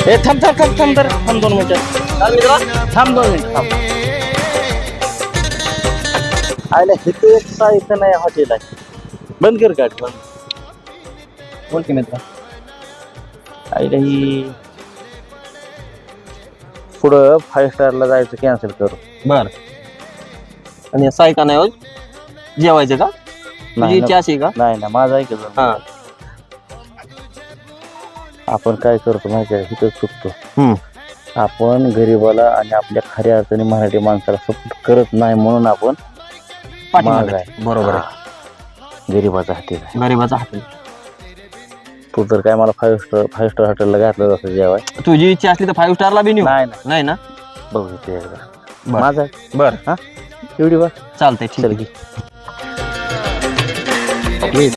ए थांब थांब थांब थांब तर थांब 2 मिनिटं थांब 2 मिनिटं थांब आयला इथे एक इथं नाही हॉटेल आहे बंद कर गाडी बंद बोल की मित्र. आईला ही पुढं 5 स्टारला जायचं कॅन्सल करू बर. आणि साई का नाही हो जेवायचं का तुझी इच्छा अशी का? नाही ना माझं ऐकलं हा आपण काय करतो माहिती आहे इथं चुकतो आपण गरीबाला आणि आपल्या खऱ्या अर्थाने मराठी माणसाला सपोर्ट करत नाही म्हणून आपण पाठीमागे महाग आहे. बरोबर आहे. गरीबाचा हॉटेल आहे गरीबाचा हात. तू तर काय मला 5 स्टार हॉटेलला घातलं असं जेवाय तुझी इच्छा असली तर 5 स्टारला बी नेऊ. नाही ना बघू ते एकदा बरं. माझा बर हा एवढी बा चालतंय ठीक चल आहे. की